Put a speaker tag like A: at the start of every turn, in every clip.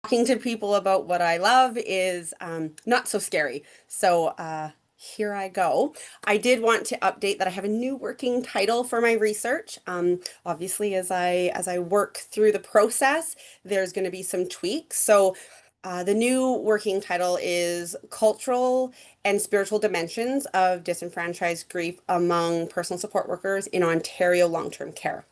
A: talking to people about what I love is not so scary. So here I go. I did want to update that I have a new working title for my research. Obviously, as I work through the process, there's going to be some tweaks. So the new working title is Cultural and Spiritual Dimensions of Disenfranchised Grief Among Personal Support Workers in Ontario Long-Term Care.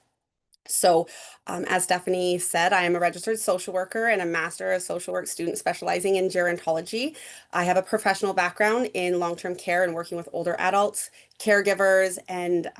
A: So, as Stephanie said, I am a registered social worker and a Master of Social Work student specializing in gerontology. I have a professional background in long-term care and working with older adults, caregivers, and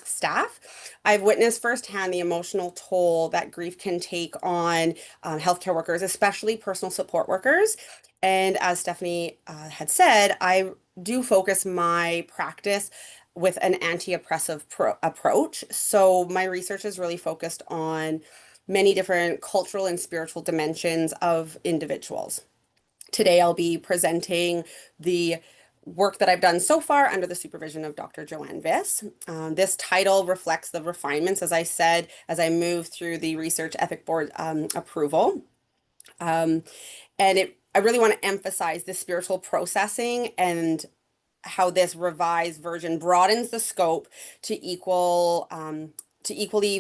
A: staff. I've witnessed firsthand the emotional toll that grief can take on healthcare workers, especially personal support workers. And as Stephanie had said, I do focus my practice with an anti-oppressive approach. So my research is really focused on many different cultural and spiritual dimensions of individuals. Today I'll be presenting the work that I've done so far under the supervision of Dr. Joanne Viss. This title reflects the refinements, as I said, as I move through the Research Ethic Board approval. I really want to emphasize the spiritual processing and how this revised version broadens the scope to equally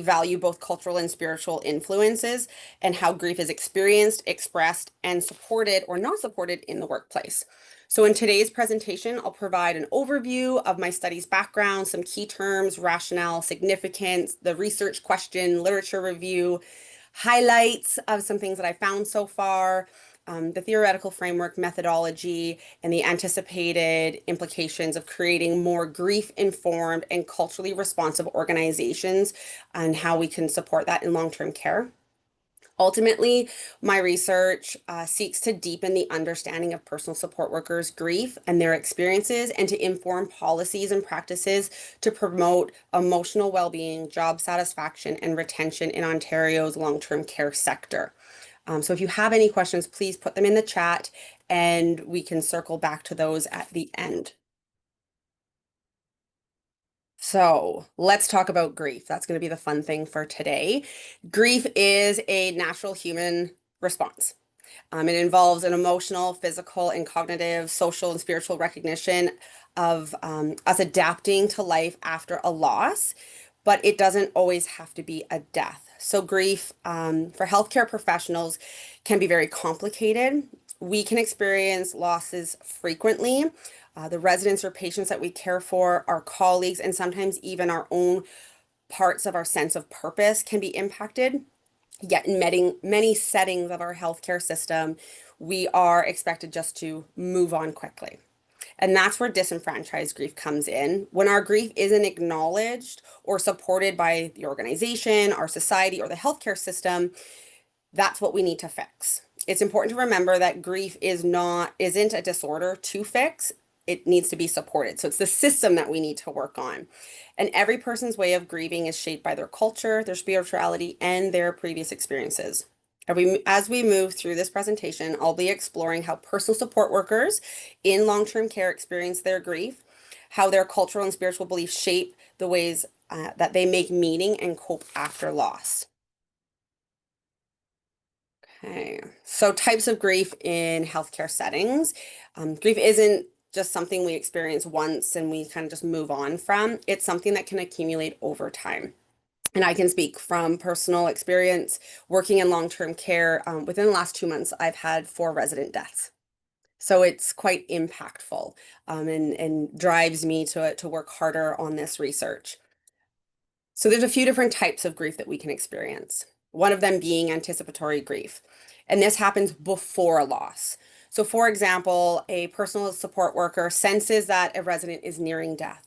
A: value both cultural and spiritual influences and how grief is experienced, expressed, and supported or not supported in the workplace. So in today's presentation, I'll provide an overview of my study's background, some key terms, rationale, significance, the research question, literature review, highlights of some things that I found so far, the theoretical framework, methodology, and the anticipated implications of creating more grief-informed and culturally responsive organizations and how we can support that in long-term care. Ultimately, my research seeks to deepen the understanding of personal support workers' grief and their experiences and to inform policies and practices to promote emotional well-being, job satisfaction, and retention in Ontario's long-term care sector. So if you have any questions, please put them in the chat and we can circle back to those at the end. So let's talk about grief. That's going to be the fun thing for today. Grief is a natural human response. It involves an emotional, physical, and cognitive, social, and spiritual recognition of us adapting to life after a loss, but it doesn't always have to be a death. So grief for healthcare professionals can be very complicated. We can experience losses frequently. The residents or patients that we care for, our colleagues, and sometimes even our own parts of our sense of purpose can be impacted. Yet in many settings of our healthcare system, we are expected just to move on quickly. And that's where disenfranchised grief comes in. When our grief isn't acknowledged or supported by the organization, our society, or the healthcare system, that's what we need to fix. It's important to remember that grief isn't a disorder to fix. It needs to be supported. So it's the system that we need to work on. And every person's way of grieving is shaped by their culture, their spirituality, and their previous experiences. As we move through this presentation, I'll be exploring how personal support workers in long-term care experience their grief, how their cultural and spiritual beliefs shape the ways that they make meaning and cope after loss. Okay, so types of grief in healthcare settings. Grief isn't just something we experience once and we kind of just move on from. It's something that can accumulate over time. And I can speak from personal experience working in long-term care. Within the last 2 months, I've had 4 resident deaths. So it's quite impactful and drives me to work harder on this research. So there's a few different types of grief that we can experience. One of them being anticipatory grief. And this happens before a loss. So for example, a personal support worker senses that a resident is nearing death.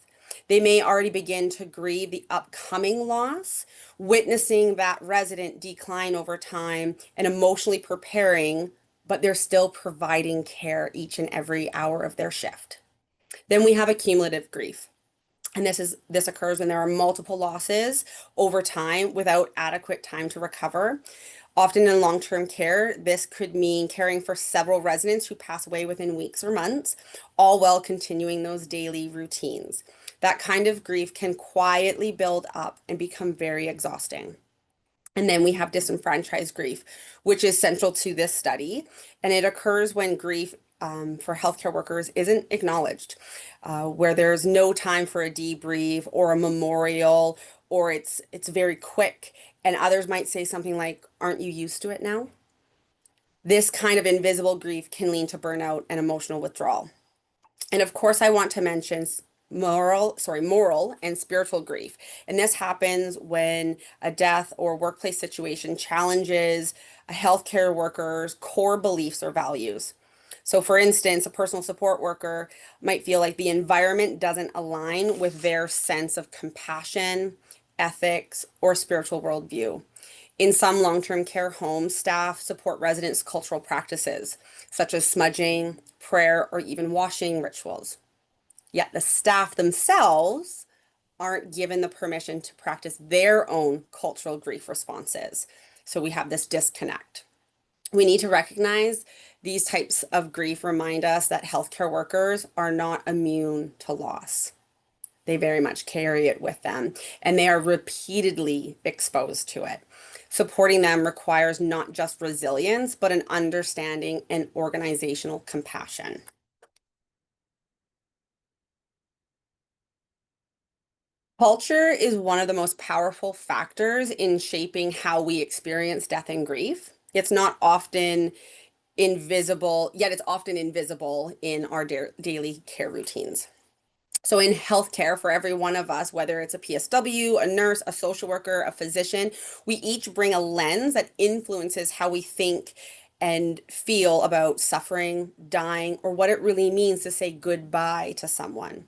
A: They may already begin to grieve the upcoming loss, witnessing that resident decline over time and emotionally preparing, but they're still providing care each and every hour of their shift. Then we have accumulative grief. And this occurs when there are multiple losses over time without adequate time to recover. Often in long-term care, this could mean caring for several residents who pass away within weeks or months, all while continuing those daily routines. That kind of grief can quietly build up and become very exhausting. And then we have disenfranchised grief, which is central to this study. And it occurs when grief for healthcare workers isn't acknowledged, where there's no time for a debrief or a memorial, or it's very quick. And others might say something like, "Aren't you used to it now?" This kind of invisible grief can lead to burnout and emotional withdrawal. And of course, I want to mention moral and spiritual grief. And this happens when a death or workplace situation challenges a healthcare worker's core beliefs or values. So, for instance, a personal support worker might feel like the environment doesn't align with their sense of compassion, ethics, or spiritual worldview. In some long-term care homes, staff support residents' cultural practices, such as smudging, prayer, or even washing rituals. Yet the staff themselves aren't given the permission to practice their own cultural grief responses. So we have this disconnect. We need to recognize these types of grief remind us that healthcare workers are not immune to loss. They very much carry it with them, and they are repeatedly exposed to it. Supporting them requires not just resilience, but an understanding and organizational compassion. Culture is one of the most powerful factors in shaping how we experience death and grief. It's not often invisible, yet it's often invisible in our daily care routines. So, in healthcare, for every one of us, whether it's a PSW, a nurse, a social worker, a physician, we each bring a lens that influences how we think and feel about suffering, dying, or what it really means to say goodbye to someone.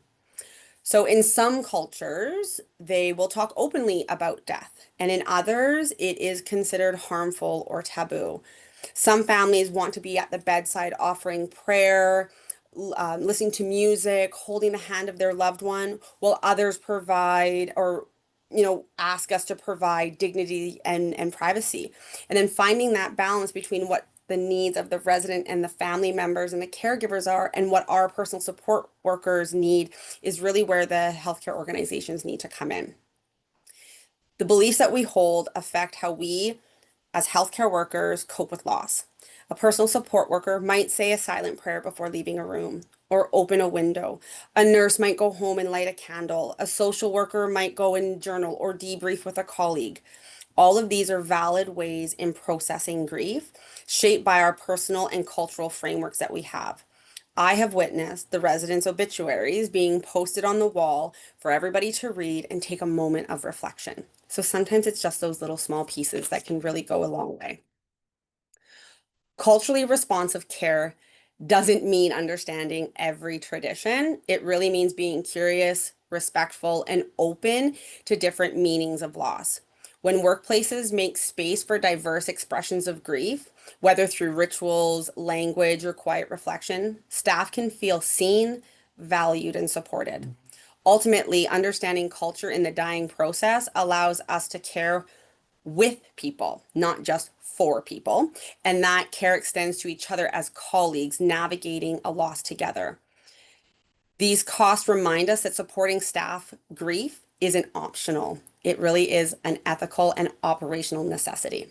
A: So, in some cultures, they will talk openly about death, and in others, it is considered harmful or taboo. Some families want to be at the bedside offering prayer, listening to music, holding the hand of their loved one, while others provide or ask us to provide dignity and privacy. And then finding that balance between what the needs of the resident and the family members and the caregivers are and what our personal support workers need is really where the healthcare organizations need to come in. The beliefs that we hold affect how we, as healthcare workers, cope with loss. A personal support worker might say a silent prayer before leaving a room or open a window. A nurse might go home and light a candle. A social worker might go and journal or debrief with a colleague. All of these are valid ways in processing grief, shaped by our personal and cultural frameworks that we have. I have witnessed the residents' obituaries being posted on the wall for everybody to read and take a moment of reflection. So sometimes it's just those little small pieces that can really go a long way. Culturally responsive care doesn't mean understanding every tradition. It really means being curious, respectful, and open to different meanings of loss. When workplaces make space for diverse expressions of grief, whether through rituals, language, or quiet reflection, staff can feel seen, valued, and supported. Ultimately, understanding culture in the dying process allows us to care with people, not just for people. And that care extends to each other as colleagues navigating a loss together. These costs remind us that supporting staff grief isn't optional. It really is an ethical and operational necessity.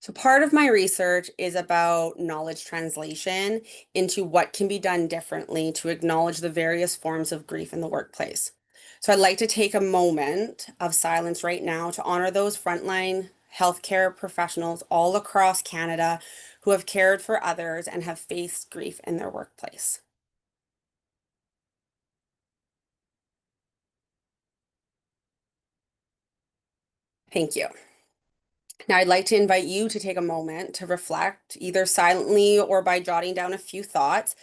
A: So, part of my research is about knowledge translation into what can be done differently to acknowledge the various forms of grief in the workplace. So, I'd like to take a moment of silence right now to honor those frontline healthcare professionals all across Canada who have cared for others and have faced grief in their workplace. Thank you. Now, I'd like to invite you to take a moment to reflect, either silently or by jotting down a few thoughts.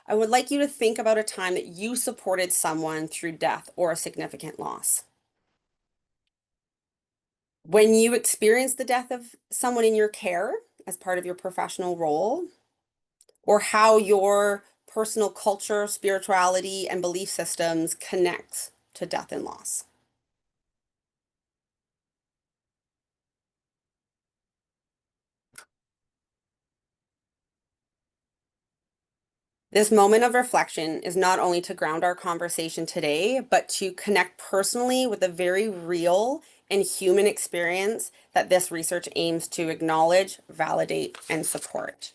A: I would like you to think about a time that you supported someone through death or a significant loss. When you experienced the death of someone in your care as part of your professional role, or how your personal culture, spirituality, and belief systems connect to death and loss. This moment of reflection is not only to ground our conversation today, but to connect personally with a very real and human experience that this research aims to acknowledge, validate, and support.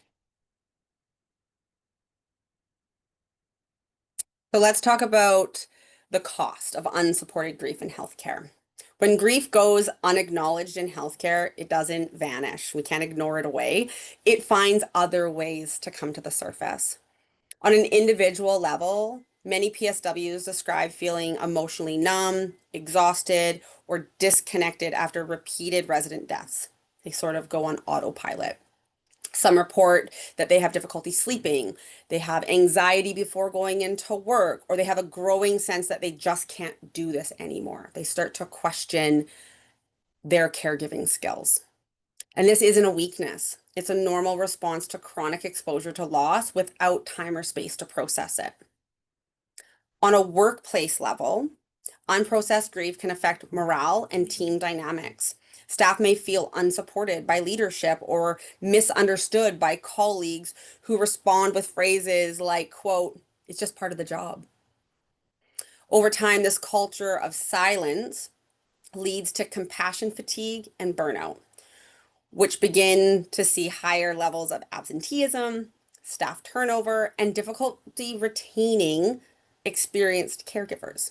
A: So let's talk about the cost of unsupported grief in healthcare. When grief goes unacknowledged in healthcare, it doesn't vanish. We can't ignore it away. It finds other ways to come to the surface. On an individual level, many PSWs describe feeling emotionally numb, exhausted, or disconnected after repeated resident deaths. They sort of go on autopilot. Some report that they have difficulty sleeping, they have anxiety before going into work, or they have a growing sense that they just can't do this anymore. They start to question their caregiving skills. And this isn't a weakness. It's a normal response to chronic exposure to loss without time or space to process it. On a workplace level, unprocessed grief can affect morale and team dynamics. Staff may feel unsupported by leadership or misunderstood by colleagues who respond with phrases like, quote, "it's just part of the job." Over time, this culture of silence leads to compassion fatigue and burnout, which begin to see higher levels of absenteeism, staff turnover, and difficulty retaining experienced caregivers.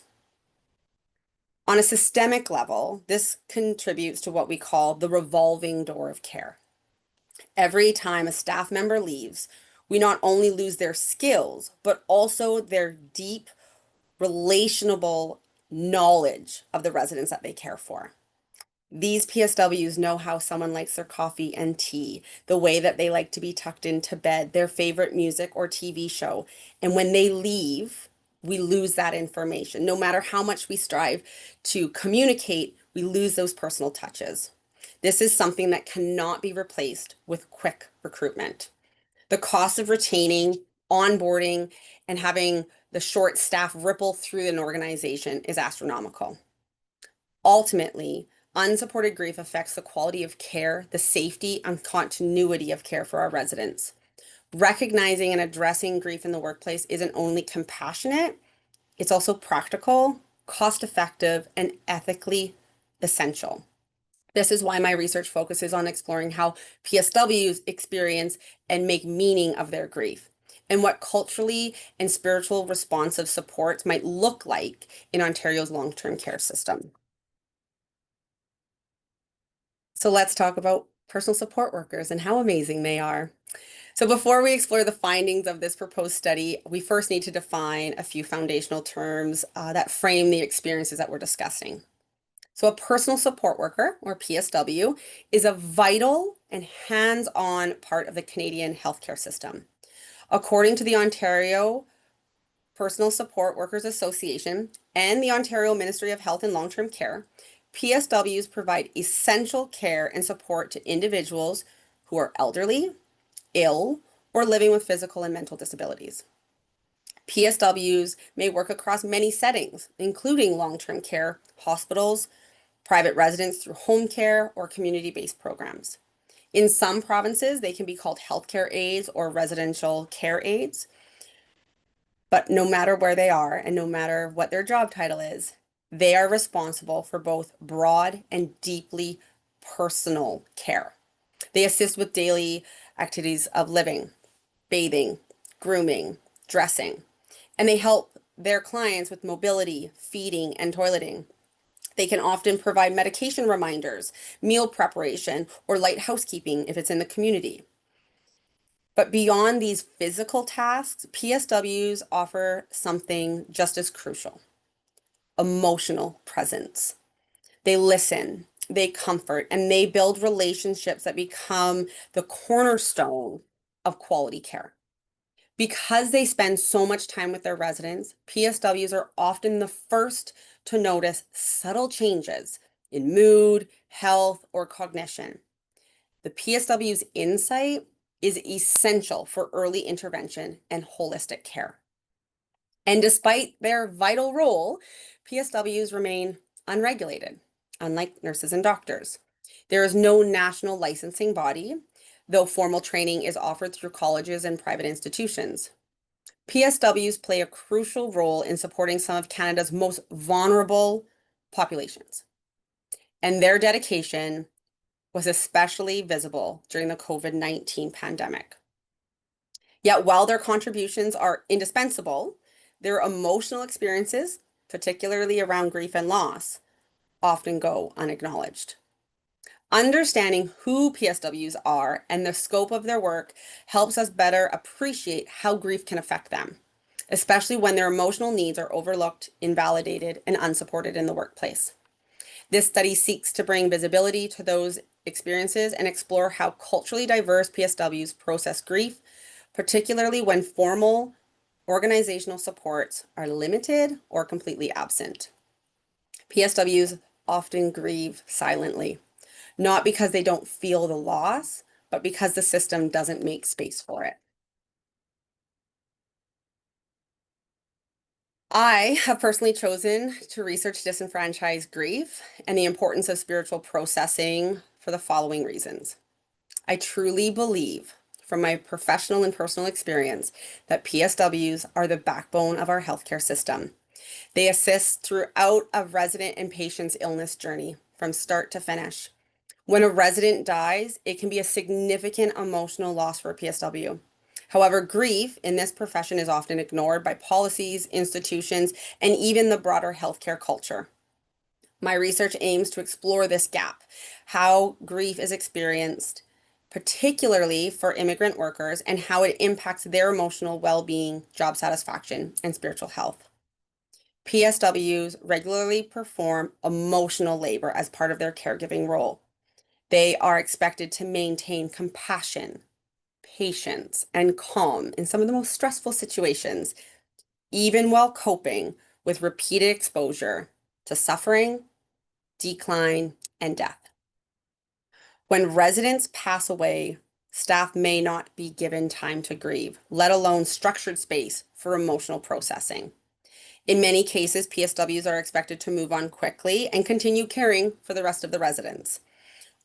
A: On a systemic level, this contributes to what we call the revolving door of care. Every time a staff member leaves, we not only lose their skills, but also their deep, relationable knowledge of the residents that they care for. These PSWs know how someone likes their coffee and tea, the way that they like to be tucked into bed, their favorite music or TV show. And when they leave, we lose that information. No matter how much we strive to communicate, we lose those personal touches. This is something that cannot be replaced with quick recruitment. The cost of retaining, onboarding, and having the short staff ripple through an organization is astronomical. Ultimately, unsupported grief affects the quality of care, the safety, and continuity of care for our residents. Recognizing and addressing grief in the workplace isn't only compassionate, it's also practical, cost-effective, and ethically essential. This is why my research focuses on exploring how PSWs experience and make meaning of their grief, and what culturally and spiritual responsive supports might look like in Ontario's long-term care system. So let's talk about personal support workers and how amazing they are. So before we explore the findings of this proposed study, we first need to define a few foundational terms that frame the experiences that we're discussing. So a personal support worker, or PSW, is a vital and hands-on part of the Canadian healthcare system. According to the Ontario Personal Support Workers Association and the Ontario Ministry of Health and Long-Term Care, PSWs provide essential care and support to individuals who are elderly, ill, or living with physical and mental disabilities. PSWs may work across many settings, including long-term care, hospitals, private residence through home care, or community-based programs. In some provinces, they can be called healthcare aides or residential care aides. But no matter where they are and no matter what their job title is, they are responsible for both broad and deeply personal care. They assist with daily activities of living, bathing, grooming, dressing, and they help their clients with mobility, feeding, and toileting. They can often provide medication reminders, meal preparation, or light housekeeping if it's in the community. But beyond these physical tasks, PSWs offer something just as crucial: emotional presence. They listen, they comfort, and they build relationships that become the cornerstone of quality care. Because they spend so much time with their residents, PSWs are often the first to notice subtle changes in mood, health, or cognition. The PSW's insight is essential for early intervention and holistic care. And despite their vital role, PSWs remain unregulated, unlike nurses and doctors. There is no national licensing body, though formal training is offered through colleges and private institutions. PSWs play a crucial role in supporting some of Canada's most vulnerable populations, and their dedication was especially visible during the COVID-19 pandemic. Yet, while their contributions are indispensable, their emotional experiences, particularly around grief and loss, often go unacknowledged. Understanding who PSWs are and the scope of their work helps us better appreciate how grief can affect them, especially when their emotional needs are overlooked, invalidated, and unsupported in the workplace. This study seeks to bring visibility to those experiences and explore how culturally diverse PSWs process grief, particularly when formal organizational supports are limited or completely absent. PSWs often grieve silently, not because they don't feel the loss, but because the system doesn't make space for it. I have personally chosen to research disenfranchised grief and the importance of spiritual processing for the following reasons. I truly believe, from my professional and personal experience, that PSWs are the backbone of our healthcare system. They assist throughout a resident and patient's illness journey from start to finish. When a resident dies, it can be a significant emotional loss for a PSW. However, grief in this profession is often ignored by policies, institutions, and even the broader healthcare culture. My research aims to explore this gap, how grief is experienced, particularly for immigrant workers, and how it impacts their emotional well-being, job satisfaction, and spiritual health. PSWs regularly perform emotional labor as part of their caregiving role. They are expected to maintain compassion, patience, and calm in some of the most stressful situations, even while coping with repeated exposure to suffering, decline, and death. When residents pass away, staff may not be given time to grieve, let alone structured space for emotional processing. In many cases, PSWs are expected to move on quickly and continue caring for the rest of the residents.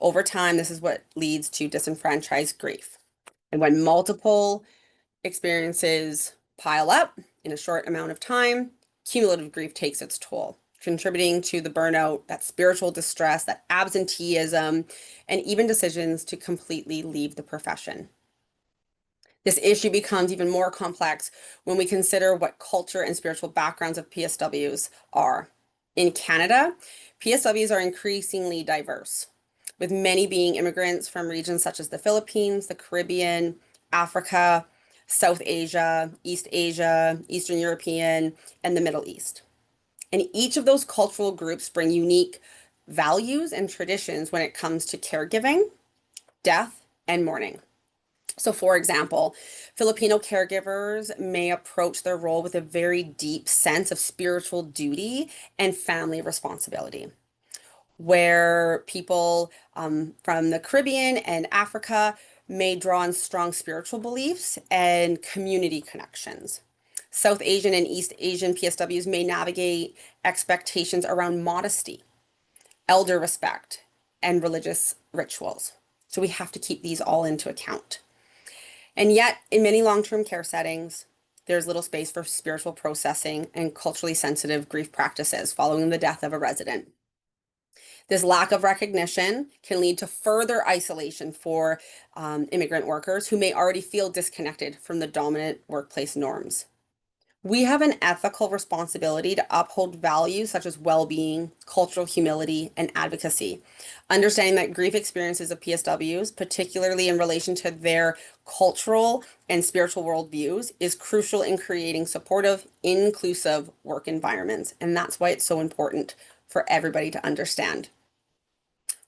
A: Over time, this is what leads to disenfranchised grief. And when multiple experiences pile up in a short amount of time, cumulative grief takes its toll, contributing to the burnout, that spiritual distress, that absenteeism, and even decisions to completely leave the profession. This issue becomes even more complex when we consider what culture and spiritual backgrounds of PSWs are. In Canada, PSWs are increasingly diverse, with many being immigrants from regions such as the Philippines, the Caribbean, Africa, South Asia, Eastern European, and the Middle East. And each of those cultural groups bring unique values and traditions when it comes to caregiving, death, and mourning. So, for example, Filipino caregivers may approach their role with a very deep sense of spiritual duty and family responsibility, where people from the Caribbean and Africa may draw on strong spiritual beliefs and community connections. South Asian and East Asian PSWs may navigate expectations around modesty, elder respect, and religious rituals. So we have to keep these all into account. And yet, in many long-term care settings, there's little space for spiritual processing and culturally sensitive grief practices following the death of a resident. This lack of recognition can lead to further isolation for immigrant workers who may already feel disconnected from the dominant workplace norms. We have an ethical responsibility to uphold values such as well-being, cultural humility, and advocacy. Understanding that grief experiences of PSWs, particularly in relation to their cultural and spiritual worldviews, is crucial in creating supportive, inclusive work environments. And that's why it's so important for everybody to understand.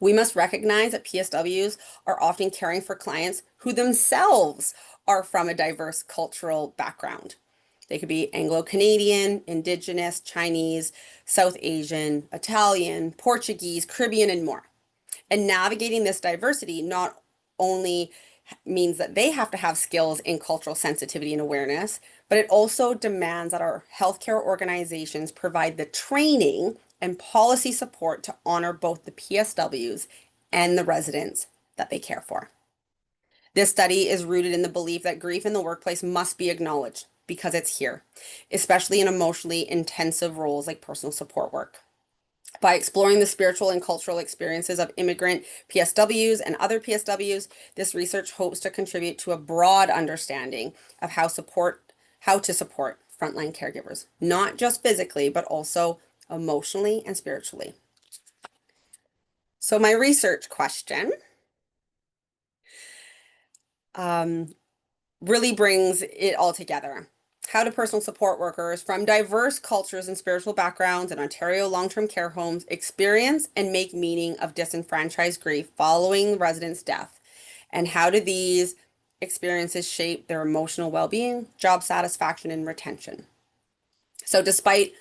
A: We must recognize that PSWs are often caring for clients who themselves are from a diverse cultural background. They could be Anglo-Canadian, Indigenous, Chinese, South Asian, Italian, Portuguese, Caribbean, and more. And navigating this diversity not only means that they have to have skills in cultural sensitivity and awareness, but it also demands that our healthcare organizations provide the training and policy support to honor both the PSWs and the residents that they care for. This study is rooted in the belief that grief in the workplace must be acknowledged, because it's here, especially in emotionally intensive roles like personal support work. By exploring the spiritual and cultural experiences of immigrant PSWs and other PSWs, this research hopes to contribute to a broad understanding of how to support frontline caregivers, not just physically, but also emotionally and spiritually. So my research question really brings it all together. How do personal support workers from diverse cultures and spiritual backgrounds in Ontario long-term care homes experience and make meaning of disenfranchised grief following the resident's death? And how do these experiences shape their emotional well-being, job satisfaction, and retention? So despite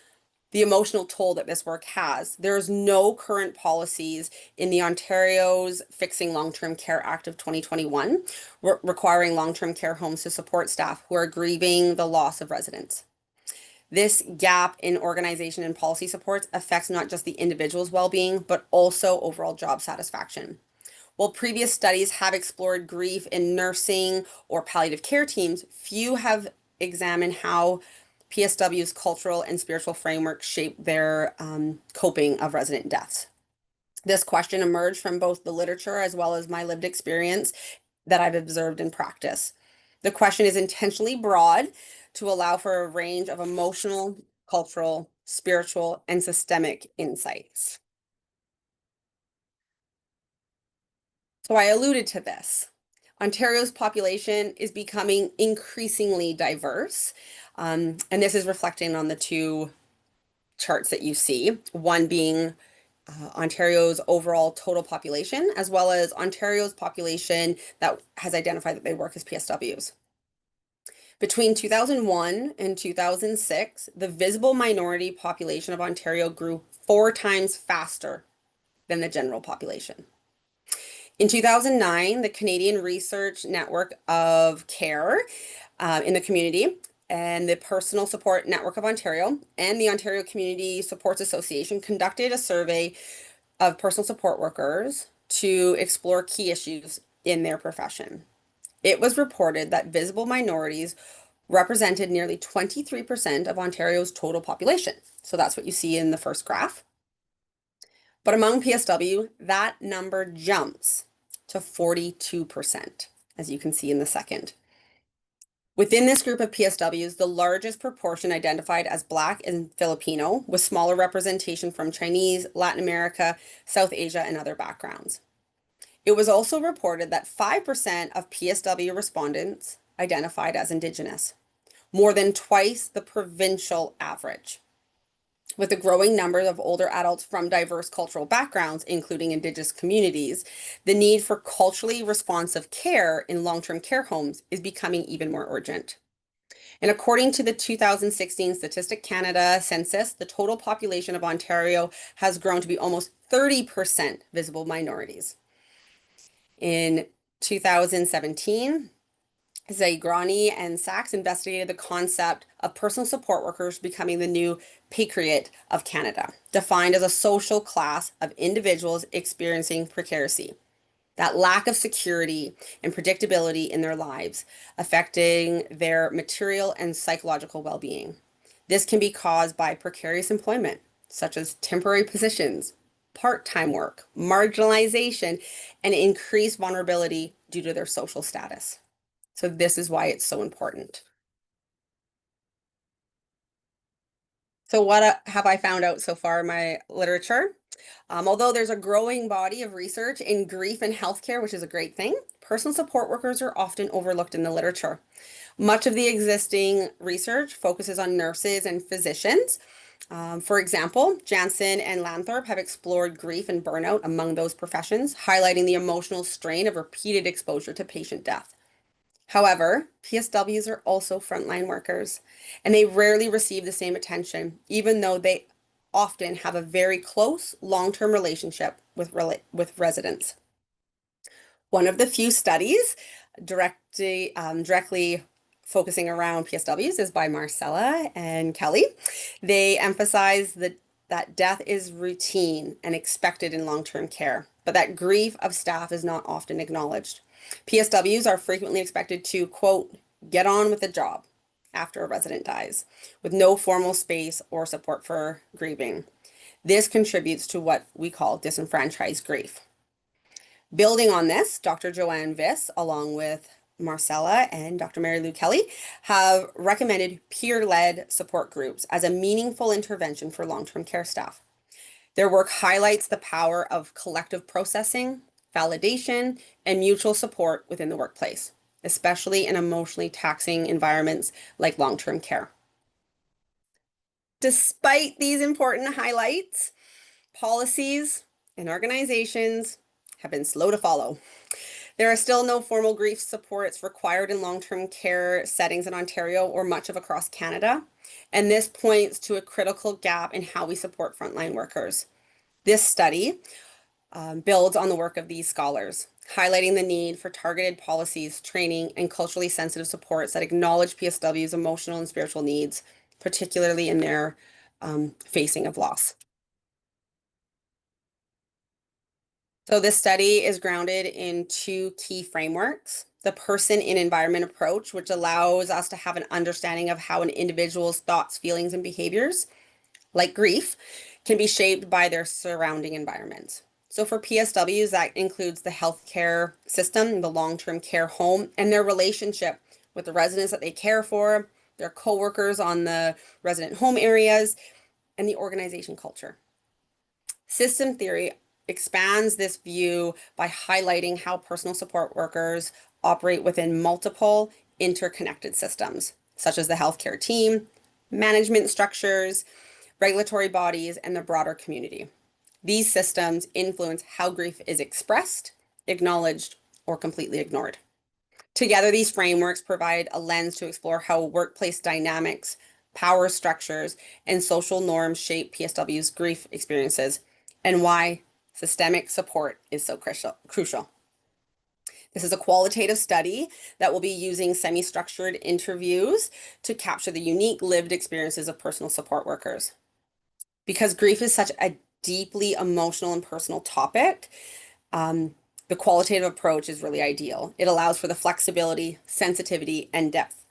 A: the emotional toll that this work has, there is no current policies in the Ontario's Fixing Long-Term Care Act of 2021 requiring long-term care homes to support staff who are grieving the loss of residents. This gap in organization and policy supports affects not just the individual's well-being, but also overall job satisfaction. While previous studies have explored grief in nursing or palliative care teams, few have examined how PSW's cultural and spiritual framework shape their coping of resident deaths. This question emerged from both the literature as well as my lived experience that I've observed in practice. The question is intentionally broad to allow for a range of emotional, cultural, spiritual, and systemic insights. So I alluded to this. Ontario's population is becoming increasingly diverse, and this is reflecting on the two charts that you see, one being Ontario's overall total population, as well as Ontario's population that has identified that they work as PSWs. Between 2001 and 2006, the visible minority population of Ontario grew 4 times faster than the general population. In 2009, the Canadian Research Network of Care in the Community and the Personal Support Network of Ontario and the Ontario Community Supports Association conducted a survey of personal support workers to explore key issues in their profession. It was reported that visible minorities represented nearly 23% of Ontario's total population. So that's what you see in the first graph. But among PSW, that number jumps to 42%, as you can see in the second. Within this group of PSWs, the largest proportion identified as Black and Filipino, with smaller representation from Chinese, Latin America, South Asia, and other backgrounds. It was also reported that 5% of PSW respondents identified as Indigenous, more than twice the provincial average. With a growing number of older adults from diverse cultural backgrounds, including Indigenous communities, the need for culturally responsive care in long-term care homes is becoming even more urgent. And according to the 2016 Statistic Canada census, the total population of Ontario has grown to be almost 30% visible minorities. In 2017, Zagrani and Sachs investigated the concept of personal support workers becoming the new patriot of Canada, defined as a social class of individuals experiencing precarity, that lack of security and predictability in their lives, affecting their material and psychological well-being. This can be caused by precarious employment, such as temporary positions, part-time work, marginalization, and increased vulnerability due to their social status. So this is why it's so important. So what have I found out so far in my literature? Although there's a growing body of research in grief and healthcare, which is a great thing, personal support workers are often overlooked in the literature. Much of the existing research focuses on nurses and physicians. For example, Jansen and Lanthorpe have explored grief and burnout among those professions, highlighting the emotional strain of repeated exposure to patient death. However, PSWs are also frontline workers, and they rarely receive the same attention, even though they often have a very close long-term relationship with residents. One of the few studies directly focusing around PSWs is by Marcella and Kelly. They emphasize that death is routine and expected in long-term care, but that grief of staff is not often acknowledged. PSWs are frequently expected to, quote, get on with the job, after a resident dies, with no formal space or support for grieving. This contributes to what we call disenfranchised grief. Building on this, Dr. Joanne Viss, along with Marcella and Dr. Mary Lou Kelly, have recommended peer-led support groups as a meaningful intervention for long-term care staff. Their work highlights the power of collective processing, validation, and mutual support within the workplace, especially in emotionally taxing environments like long-term care. Despite these important highlights, policies and organizations have been slow to follow. There are still no formal grief supports required in long-term care settings in Ontario or much of across Canada, and this points to a critical gap in how we support frontline workers. This study builds on the work of these scholars, highlighting the need for targeted policies, training, and culturally sensitive supports that acknowledge PSWs' emotional and spiritual needs, particularly in their facing of loss. So this study is grounded in two key frameworks: the person in environment approach, which allows us to have an understanding of how an individual's thoughts, feelings, and behaviors, like grief, can be shaped by their surrounding environment. So for PSWs, that includes the healthcare system, the long-term care home, and their relationship with the residents that they care for, their coworkers on the resident home areas, and the organization culture. System theory expands this view by highlighting how personal support workers operate within multiple interconnected systems, such as the healthcare team, management structures, regulatory bodies, and the broader community. These systems influence how grief is expressed, acknowledged, or completely ignored. Together, these frameworks provide a lens to explore how workplace dynamics, power structures, and social norms shape PSW's grief experiences, and why systemic support is so crucial. This is a qualitative study that will be using semi-structured interviews to capture the unique lived experiences of personal support workers. Because grief is such a deeply emotional and personal topic, the qualitative approach is really ideal. It allows for the flexibility, sensitivity, and depth.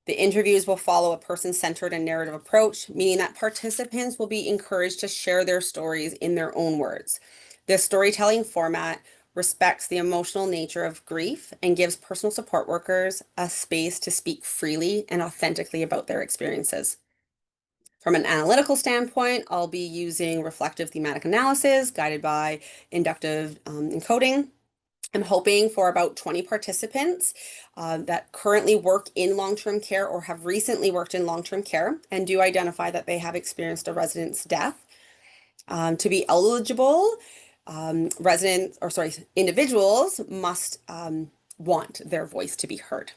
A: The interviews will follow a person-centered and narrative approach, meaning that participants will be encouraged to share their stories in their own words. This storytelling format respects the emotional nature of grief and gives personal support workers a space to speak freely and authentically about their experiences. From an analytical standpoint, I'll be using reflective thematic analysis guided by inductive encoding. I'm hoping for about 20 participants that currently work in long-term care or have recently worked in long-term care and do identify that they have experienced a resident's death. To be eligible, individuals must want their voice to be heard.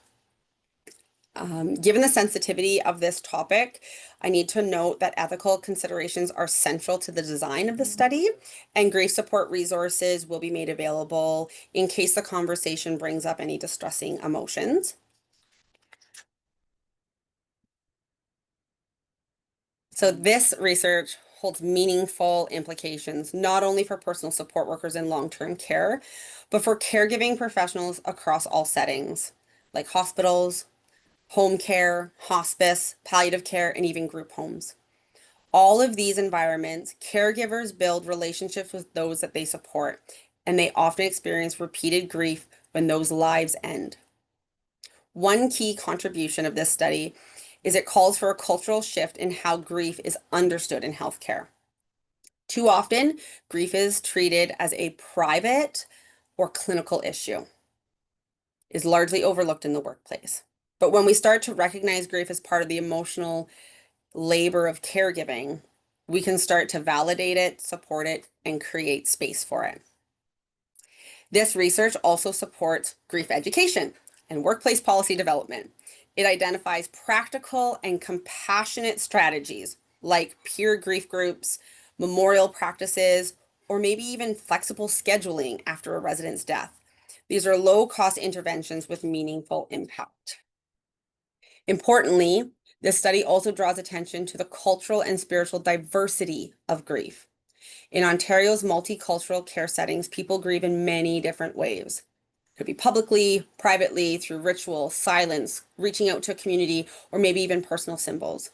A: Given the sensitivity of this topic, I need to note that ethical considerations are central to the design of the study, and grief support resources will be made available in case the conversation brings up any distressing emotions. So this research holds meaningful implications, not only for personal support workers in long-term care, but for caregiving professionals across all settings, like hospitals, home care, hospice, palliative care, and even group homes. All of these environments, caregivers build relationships with those that they support, and they often experience repeated grief when those lives end. One key contribution of this study is it calls for a cultural shift in how grief is understood in healthcare. Too often, grief is treated as a private or clinical issue, is largely overlooked in the workplace. But when we start to recognize grief as part of the emotional labor of caregiving, we can start to validate it, support it, and create space for it. This research also supports grief education and workplace policy development. It identifies practical and compassionate strategies like peer grief groups, memorial practices, or maybe even flexible scheduling after a resident's death. These are low-cost interventions with meaningful impact. Importantly, this study also draws attention to the cultural and spiritual diversity of grief. In Ontario's multicultural care settings, people grieve in many different ways. Could be publicly, privately, through ritual, silence, reaching out to a community, or maybe even personal symbols.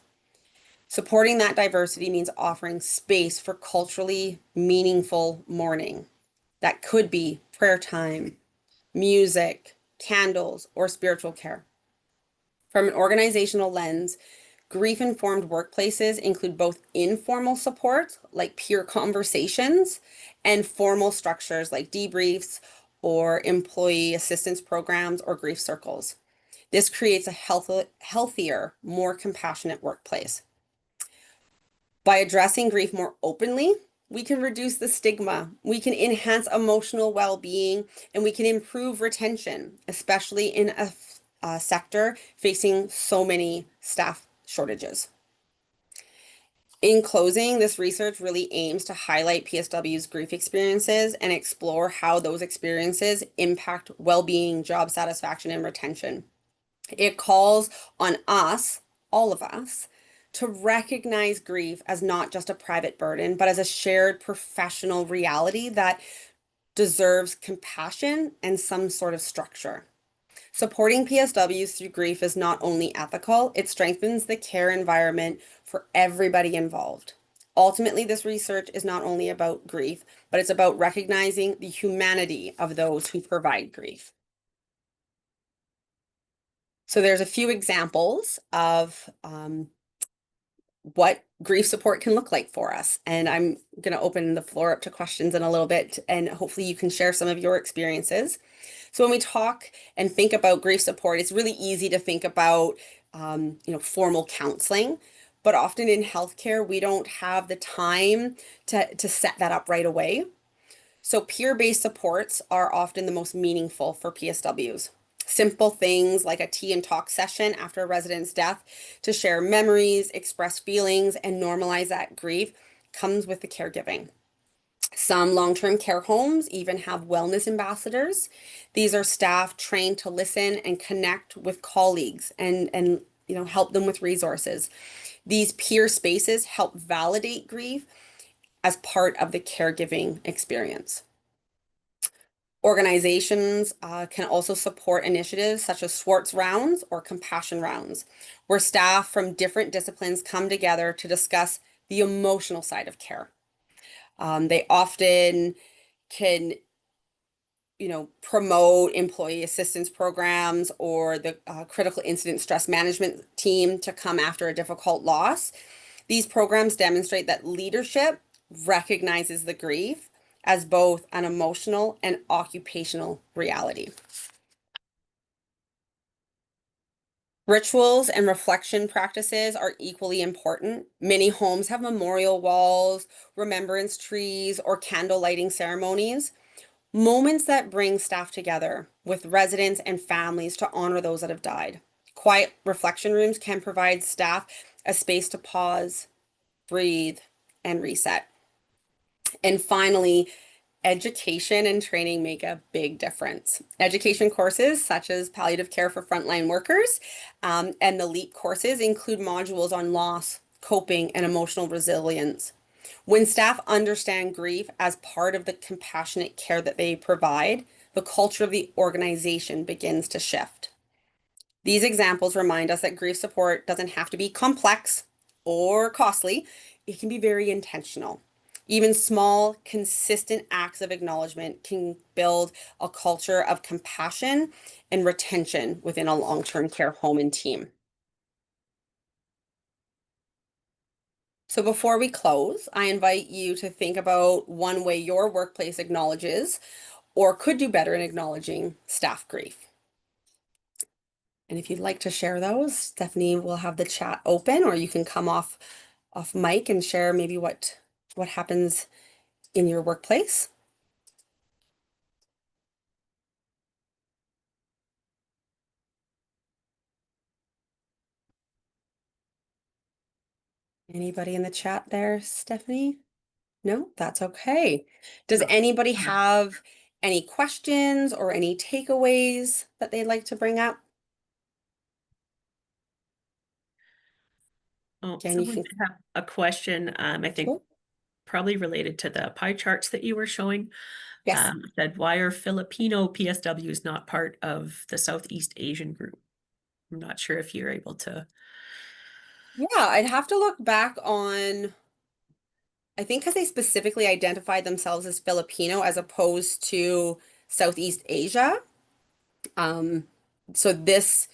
A: Supporting that diversity means offering space for culturally meaningful mourning. That could be prayer time, music, candles, or spiritual care. From an organizational lens, grief-informed workplaces include both informal support, like peer conversations, and formal structures like debriefs or employee assistance programs or grief circles. This creates a healthier, more compassionate workplace. By addressing grief more openly, we can reduce the stigma, we can enhance emotional well-being, and we can improve retention, especially in a sector facing so many staff shortages. In closing, this research really aims to highlight PSW's grief experiences and explore how those experiences impact well-being, job satisfaction, and retention. It calls on us, all of us, to recognize grief as not just a private burden, but as a shared professional reality that deserves compassion and some sort of structure. Supporting PSWs through grief is not only ethical, it strengthens the care environment for everybody involved. Ultimately, this research is not only about grief, but it's about recognizing the humanity of those who provide grief. So there's a few examples of what grief support can look like for us. And I'm going to open the floor up to questions in a little bit, and hopefully you can share some of your experiences. So when we talk and think about grief support, it's really easy to think about, formal counseling, but often in healthcare, we don't have the time to set that up right away. So peer-based supports are often the most meaningful for PSWs. Simple things like a tea and talk session after a resident's death to share memories, express feelings, and normalize that grief comes with the caregiving. Some long-term care homes even have wellness ambassadors. These are staff trained to listen and connect with colleagues and help them with resources. These peer spaces help validate grief as part of the caregiving experience. Organizations can also support initiatives such as Schwartz rounds or compassion rounds, where staff from different disciplines come together to discuss the emotional side of care. They often can, promote employee assistance programs or the critical incident stress management team to come after a difficult loss. These programs demonstrate that leadership recognizes the grief as both an emotional and occupational reality. Rituals and reflection practices are equally important. Many homes have memorial walls, remembrance trees, or candle lighting ceremonies, moments that bring staff together with residents and families to honor those that have died. Quiet reflection rooms can provide staff a space to pause, breathe, and reset. And finally, education and training make a big difference. Education courses such as palliative care for frontline workers and the LEAP courses include modules on loss, coping, and emotional resilience. When staff understand grief as part of the compassionate care that they provide, the culture of the organization begins to shift. These examples remind us that grief support doesn't have to be complex or costly. It can be very intentional. Even small, consistent acts of acknowledgement can build a culture of compassion and retention within a long-term care home and team. So before we close, I invite you to think about one way your workplace acknowledges or could do better in acknowledging staff grief. And if you'd like to share those, Stephanie will have the chat open, or you can come off mic and share maybe what happens in your workplace. Anybody in the chat there, Stephanie? No, that's okay. Does anybody have any questions or any takeaways that they'd like to bring up?
B: Oh,
A: Jen,
B: someone did have a question. I think
A: Sure.
B: probably related to the pie charts that you were showing.
A: Yes.
B: Said, why are Filipino PSWs not part of the Southeast Asian group? I'm not sure if you're able to.
A: Yeah, I'd have to look back on, I think because they specifically identified themselves as Filipino as opposed to Southeast Asia. Um, so this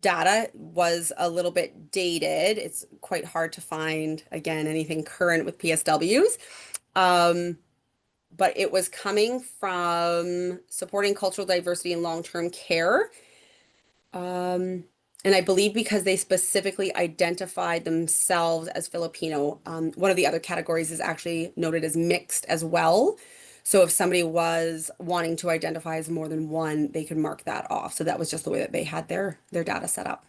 A: data was a little bit dated. It's quite hard to find, again, anything current with PSWs. Um, but it was coming from supporting cultural diversity in long-term care. Um, and I believe because they specifically identified themselves as Filipino, one of the other categories is actually noted as mixed as well. So if somebody was wanting to identify as more than one, they could mark that off. So that was just the way that they had their data set up.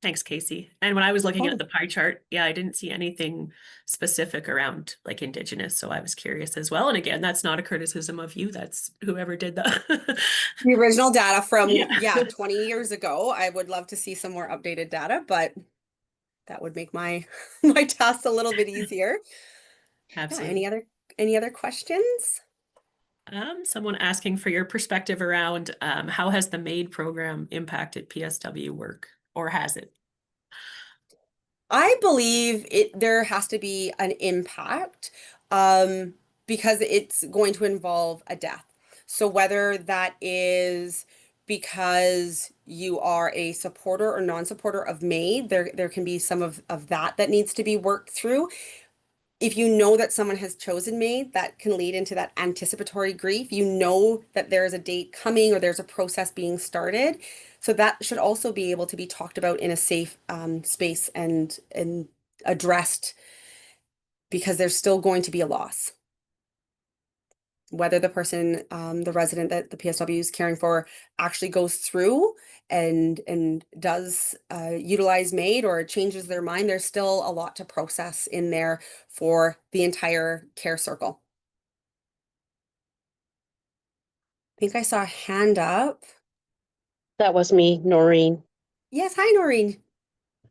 B: Thanks, Casey. And when I was looking at
A: Oh,
B: the pie chart, yeah, I didn't see anything specific around like Indigenous. So I was curious as well. And again, that's not a criticism of you. That's whoever did that.
A: the original data from,
B: Yeah,
A: yeah, 20 years ago. I would love to see some more updated data, but that would make my my task a little bit easier. Yeah,
B: absolutely.
A: any other questions?
B: Someone asking for your perspective around how has the MAID program impacted PSW work, or has it?
A: I believe there has to be an impact because it's going to involve a death. So whether that is because you are a supporter or non-supporter of MAID, there can be some of that that needs to be worked through. If you know that someone has chosen MAID, that can lead into that anticipatory grief. You know that there's a date coming or there's a process being started. So that should also be able to be talked about in a safe space and addressed because there's still going to be a loss. Whether the person, the resident that the PSW is caring for actually goes through and does utilize MAID or changes their mind, there's still a lot to process in there for the entire care circle. I think I saw a hand up.
C: That was me, Noreen.
A: Yes, hi, Noreen.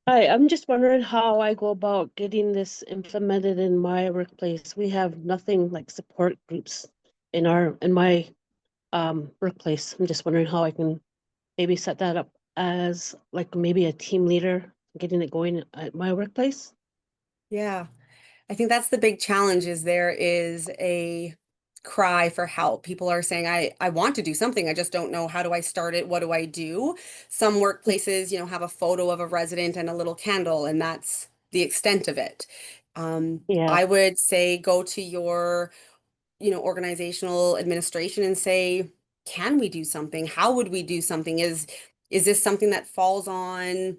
C: Hi, I'm just wondering how I go about getting this implemented in my workplace. We have nothing like support groups in my workplace. I'm just wondering how I can maybe set that up as like maybe a team leader, getting it going at my workplace.
A: Yeah. I think that's the big challenge is there is a cry for help. People are saying, I want to do something. I just don't know how do I start it? What do I do? Some workplaces, have a photo of a resident and a little candle, and that's the extent of it.
C: Yeah,
A: I would say go to your, organizational administration and say, can we do something? How would we do something? Is this something that falls on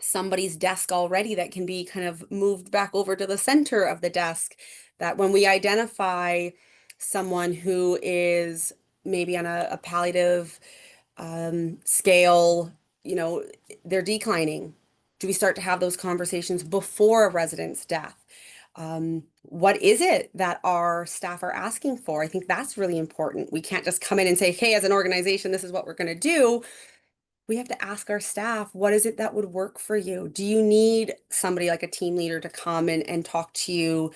A: somebody's desk already that can be kind of moved back over to the center of the desk, that when we identify someone who is maybe on a palliative scale, they're declining. Do we start to have those conversations before a resident's death? What is it that our staff are asking for? I think that's really important. We can't just come in and say, hey, as an organization, this is what we're going to do. We have to ask our staff, what is it that would work for you? Do you need somebody like a team leader to come and talk to you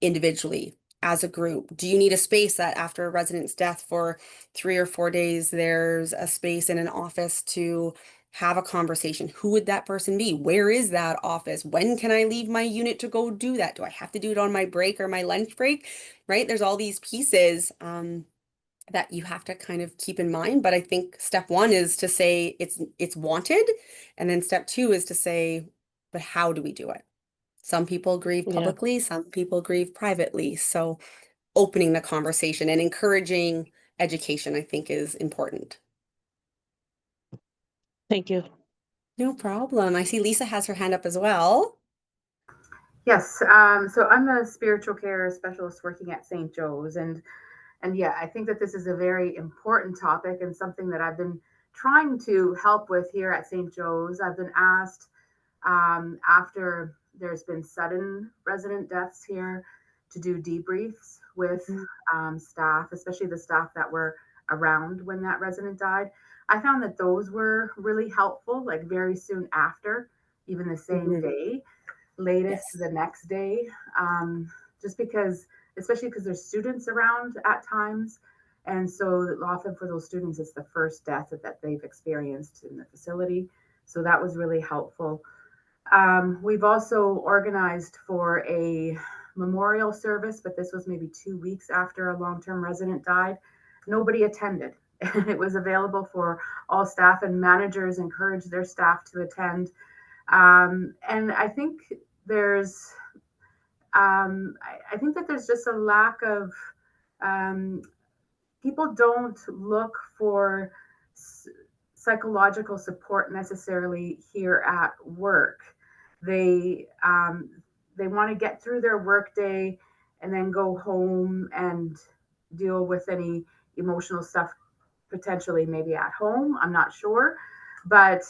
A: individually as a group? Do you need a space that after a resident's death for 3 or 4 days, there's a space in an office to have a conversation? Who would that person be? Where is that office? When can I leave my unit to go do that? Do I have to do it on my break or my lunch break? Right? There's all these pieces. That you have to kind of keep in mind. But I think step one is to say it's wanted, and then step two is to say, but how do we do it? Some people grieve
C: yeah.
A: publicly, some people grieve privately. So opening the conversation and encouraging education, I think, is important.
C: Thank you.
A: No problem. I see Lisa has her hand up as well.
D: Yes, so I'm a spiritual care specialist working at St. Joe's, and yeah, I think that this is a very important topic and something that I've been trying to help with here at St. Joe's. I've been asked after there's been sudden resident deaths here to do debriefs with staff, especially the staff that were around when that resident died. I found that those were really helpful, like very soon after, even the same
A: Mhm.
D: day. latest
A: Yes.
D: the next day, just because, especially because there's students around at times. And so often for those students, it's the first death that they've experienced in the facility. So that was really helpful. We've also organized for a memorial service, but this was maybe 2 weeks after a long-term resident died. Nobody attended. And it was available for all staff, and managers encouraged their staff to attend. And I think there's, I think that there's just a lack of, um, people don't look for psychological support necessarily here at work. They they want to get through their workday and then go home and deal with any emotional stuff potentially maybe at home. I'm not sure, but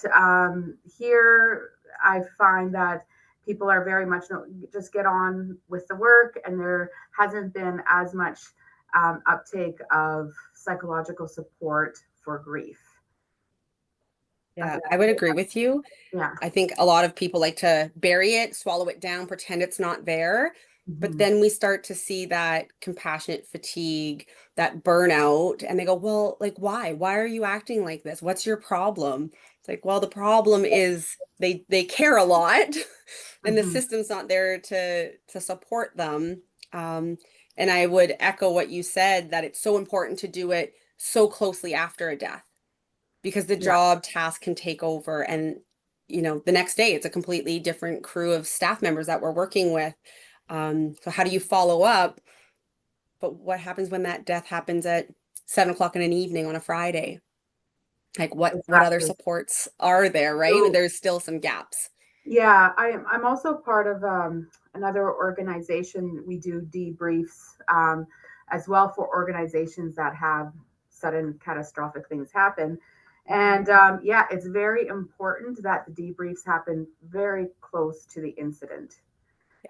D: here I find that people are very much just get on with the work, and there hasn't been as much uptake of psychological support for grief.
A: Yeah, I would agree with you.
D: Yeah.
A: I think a lot of people like to bury it, swallow it down, pretend it's not there. But then we start to see that compassionate fatigue, that burnout, and they go, well, like, why? Why are you acting like this? What's your problem? It's like, well, the problem is they care a lot and the
D: Mm-hmm.
A: system's not there to support them. And I would echo what you said, that it's so important to do it so closely after a death, because the
D: Yeah.
A: job task can take over, and the next day it's a completely different crew of staff members that we're working with. So how do you follow up? But what happens when that death happens at 7 o'clock in an evening on a Friday? Like what other
D: Exactly.
A: supports are there, right?
D: So,
A: There's still some gaps.
D: yeah, I'm also part of another organization. We do debriefs as well for organizations that have sudden catastrophic things happen. And yeah, it's very important that the debriefs happen very close to the incident.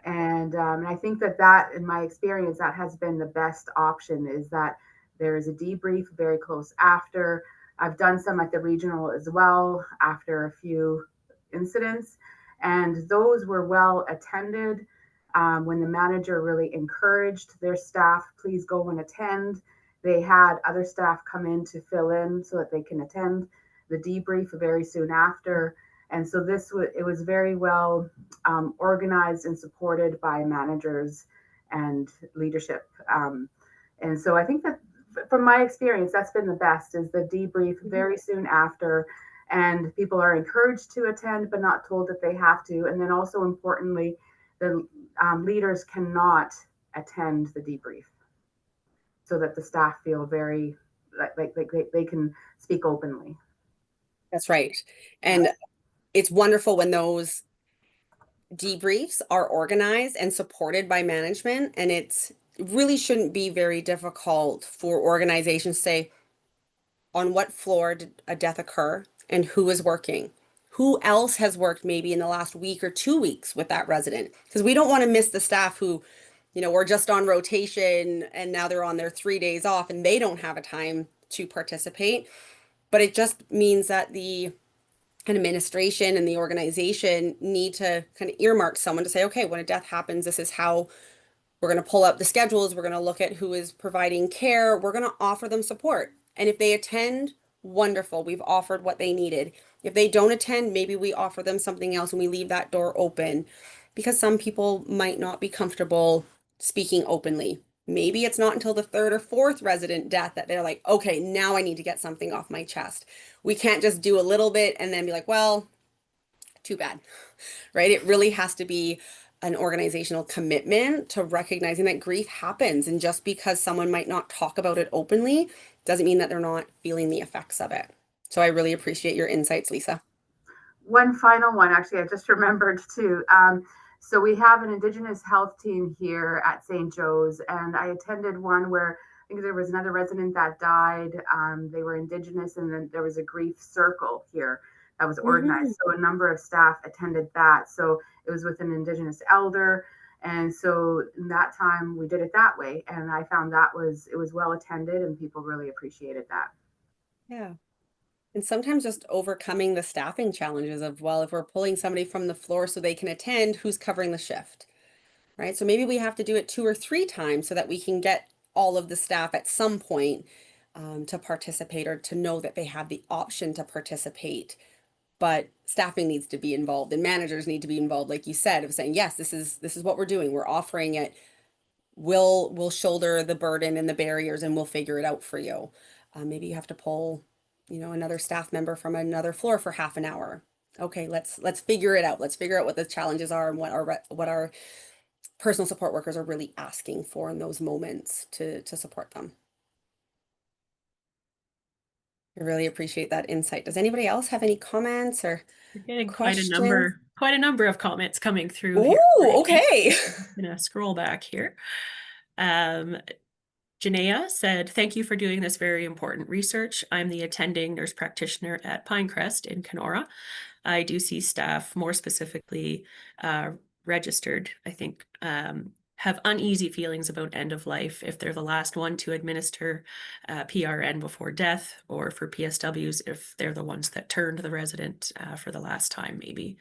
D: And I think that in my experience, that has been the best option, is that there is a debrief very close after. I've done some at the regional as well after a few incidents, and those were well attended. When the manager really encouraged their staff, please go and attend. They had other staff come in to fill in so that they can attend the debrief very soon after. And so it was very well organized and supported by managers and leadership. And so I think that from my experience, that's been the best, is the debrief very soon after, and people are encouraged to attend, but not told that they have to. And then also importantly, the leaders cannot attend the debrief, so that the staff feel very like they can speak openly.
A: That's right. And it's wonderful when those debriefs are organized and supported by management. And it's really shouldn't be very difficult for organizations to say, on what floor did a death occur and who is working? Who else has worked maybe in the last week or 2 weeks with that resident? Because we don't want to miss the staff who, were just on rotation and now they're on their 3 days off and they don't have a time to participate. But it just means that the administration and the organization need to kind of earmark someone to say, okay, when a death happens, this is how we're going to pull up the schedules. We're going to look at who is providing care. We're going to offer them support. And if they attend, wonderful. We've offered what they needed. If they don't attend, maybe we offer them something else and we leave that door open, because some people might not be comfortable speaking openly. Maybe it's not until the third or fourth resident death that they're like, okay, now I need to get something off my chest. We can't just do a little bit and then be like, well, too bad, right? It really has to be an organizational commitment to recognizing that grief happens. And just because someone might not talk about it openly doesn't mean that they're not feeling the effects of it. So I really appreciate your insights, Lisa.
D: One final one, actually, I just remembered too. So we have an Indigenous health team here at St. Joe's, and I attended one where I think there was another resident that died. They were Indigenous, and then there was a grief circle here that was organized. So a number of staff attended that. So it was with an Indigenous elder. And so in that time we did it that way. And I found it was well attended and people really appreciated that.
A: Yeah. And sometimes just overcoming the staffing challenges of, well, if we're pulling somebody from the floor so they can attend, who's covering the shift, right? So maybe we have to do it 2 or 3 times so that we can get all of the staff at some point to participate or to know that they have the option to participate. But staffing needs to be involved and managers need to be involved, like you said, of saying, yes, this is what we're doing. We're offering it. We'll shoulder the burden and the barriers and we'll figure it out for you. Maybe you have to pull, another staff member from another floor for half an hour. Okay, let's figure it out. Let's figure out what the challenges are and what our personal support workers are really asking for in those moments to support them. I really appreciate that insight. Does anybody else have any comments or
B: We're getting
A: questions?
B: quite a number of comments coming through here.
A: Oh, okay.
B: I'm gonna scroll back here. Janaea said, thank you for doing this very important research. I'm the attending nurse practitioner at Pinecrest in Kenora. I do see staff, more specifically registered, I think, have uneasy feelings about end of life if they're the last one to administer PRN before death, or for PSWs if they're the ones that turned the resident for the last time, maybe.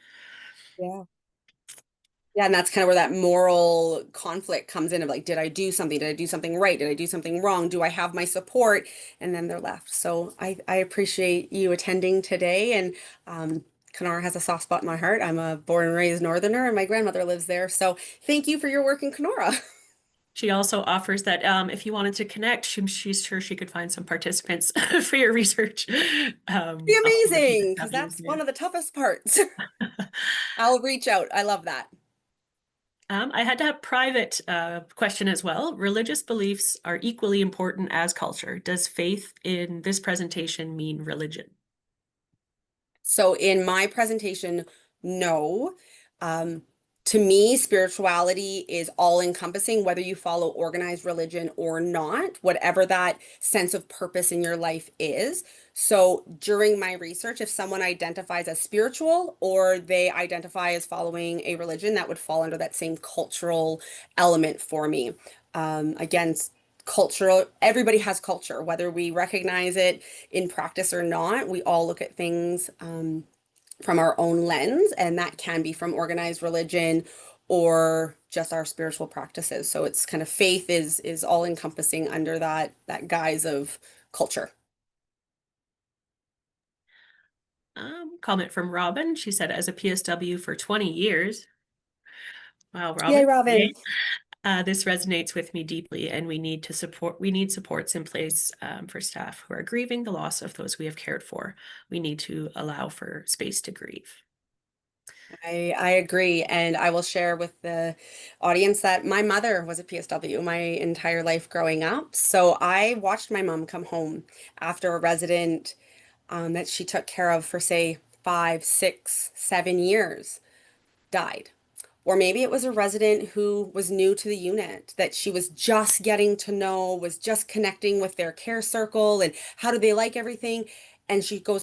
A: Yeah. Yeah, and that's kind of where that moral conflict comes in of like, did I do something? Did I do something right? Did I do something wrong? Do I have my support? And then they're left. So I appreciate you attending today. And Kenora has a soft spot in my heart. I'm a born and raised Northerner, and my grandmother lives there. So thank you for your work in Kenora.
B: She also offers that if you wanted to connect, she's sure she could find some participants for your research.
A: Be amazing, because that's one of the toughest parts. I'll reach out. I love that.
B: I had to have private question as well. Religious beliefs are equally important as culture. Does faith in this presentation mean religion?
A: So in my presentation, no. To me, spirituality is all encompassing, whether you follow organized religion or not, whatever that sense of purpose in your life is. So during my research, if someone identifies as spiritual or they identify as following a religion, that would fall under that same cultural element for me. Again, cultural, everybody has culture, whether we recognize it in practice or not. We all look at things from our own lens, and that can be from organized religion or just our spiritual practices. So it's kind of faith is all encompassing under that guise of culture.
B: Comment from Robin. She said, as a PSW for 20 years. Wow, Robin.
A: Yay, Robin.
B: This resonates with me deeply, and we need supports in place for staff who are grieving the loss of those we have cared for. We need to allow for space to grieve.
A: I agree. And I will share with the audience that my mother was a PSW my entire life growing up. So I watched my mom come home after a resident that she took care of for, say, 5, 6, 7 years died. Or maybe it was a resident who was new to the unit that she was just getting to know, was just connecting with their care circle and how do they like everything. And she goes